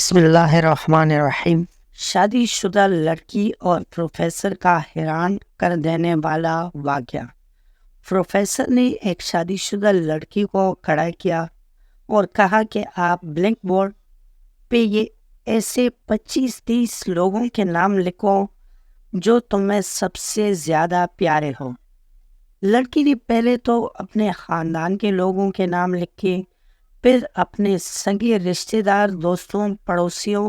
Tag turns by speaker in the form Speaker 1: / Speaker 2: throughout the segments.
Speaker 1: بسم اللہ الرحمن الرحیم۔ شادی شدہ لڑکی اور پروفیسر کا حیران کر دینے والا واقعہ۔ پروفیسر نے ایک شادی شدہ لڑکی کو کھڑا کیا اور کہا کہ آپ بلیک بورڈ پہ یہ ایسے 25-30 لوگوں کے نام لکھو جو تمہیں سب سے زیادہ پیارے ہوں۔ لڑکی نے پہلے تو اپنے خاندان کے لوگوں کے نام لکھے، پھر اپنے سگے رشتے دار، دوستوں، پڑوسیوں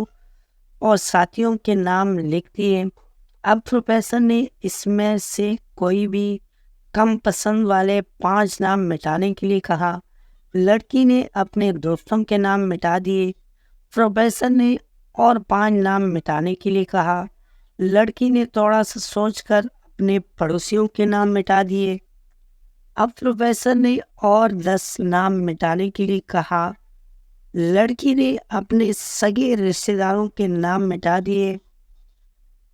Speaker 1: اور ساتھیوں کے نام لکھ دیے۔ اب پروفیسر نے اس میں سے کوئی بھی کم پسند والے 5 نام مٹانے کے لیے کہا۔ لڑکی نے اپنے دوستوں کے نام مٹا دیے۔ پروفیسر نے اور 5 نام مٹانے کے لیے کہا۔ لڑکی نے تھوڑا سا سوچ کر اپنے پڑوسیوں کے نام مٹا دیے۔ اب پروفیسر نے اور 10 نام مٹانے کے لیے کہا۔ لڑکی نے اپنے سگے رشتے داروں کے نام مٹا دیے۔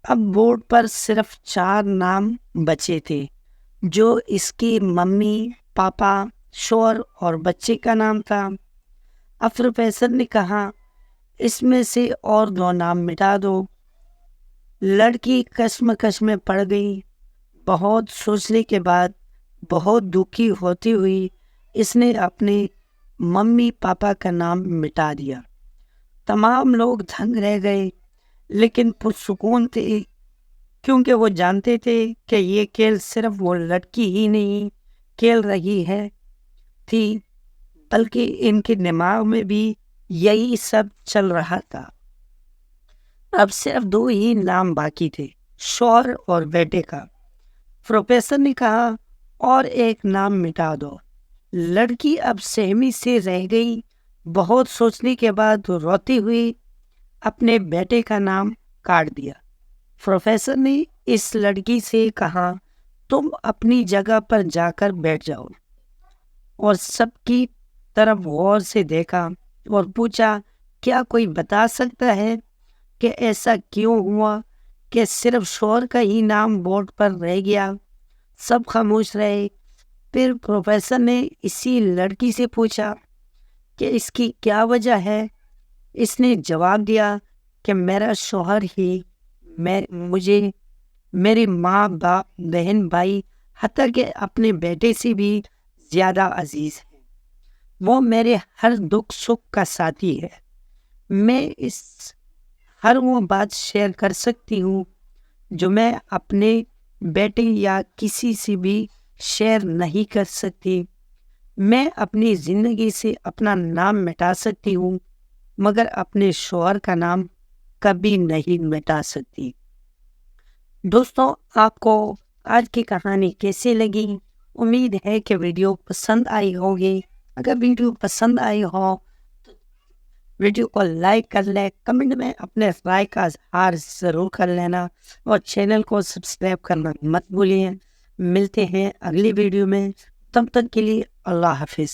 Speaker 1: اب بورڈ پر صرف 4 نام بچے تھے، جو اس کی ممی، پاپا، شوہر اور بچے کا نام تھا۔ اب پروفیسر نے کہا، اس میں سے اور 2 نام مٹا دو۔ لڑکی کشمکش میں پڑ گئی۔ بہت سوچنے کے بعد، بہت دکھی ہوتی ہوئی، اس نے اپنے ممی پاپا کا نام مٹا دیا۔ تمام لوگ دنگ رہ گئے، لیکن پرسکون تھے، کیونکہ وہ جانتے تھے کہ یہ کھیل صرف وہ لڑکی ہی نہیں کھیل رہی تھی، بلکہ ان کے دماغ میں بھی یہی سب چل رہا تھا۔ اب صرف 2 ہی نام باقی تھے، شوہر اور بیٹے کا۔ پروفیسر نے کہا، اور ایک نام مٹا دو۔ لڑکی اب سہمی سے رہ گئی۔ بہت سوچنے کے بعد روتی ہوئی اپنے بیٹے کا نام کاٹ دیا۔ پروفیسر نے اس لڑکی سے کہا، تم اپنی جگہ پر جا کر بیٹھ جاؤ، اور سب کی طرف غور سے دیکھا اور پوچھا، کیا کوئی بتا سکتا ہے کہ ایسا کیوں ہوا کہ صرف شوہر کا ہی نام بورڈ پر رہ گیا؟ سب خاموش رہے۔ پھر پروفیسر نے اسی لڑکی سے پوچھا کہ اس کی کیا وجہ ہے؟ اس نے جواب دیا کہ میرا شوہر ہی مجھے میری ماں، باپ، بہن، بھائی، حتیٰ کہ اپنے بیٹے سے بھی زیادہ عزیز ہے۔ وہ میرے ہر دکھ سکھ کا ساتھی ہے۔ میں اس ہر وہ بات شیئر کر سکتی ہوں جو میں اپنے بیٹے یا کسی سے بھی شیئر نہیں کر سکتی۔ میں اپنی زندگی سے اپنا نام مٹا سکتی ہوں، مگر اپنے شوہر کا نام کبھی نہیں مٹا سکتی۔ دوستوں، آپ کو آج کی کہانی کیسی لگی؟ امید ہے کہ ویڈیو پسند آئی ہوگی۔ اگر ویڈیو پسند آئی ہو تو ویڈیو کو لائک کر لیں، کمنٹ میں اپنے رائے کا اظہار ضرور کر لینا، اور چینل کو سبسکرائب کرنا مت بھولیے۔ ملتے ہیں اگلی ویڈیو میں، تب تک کے لیے اللہ حافظ۔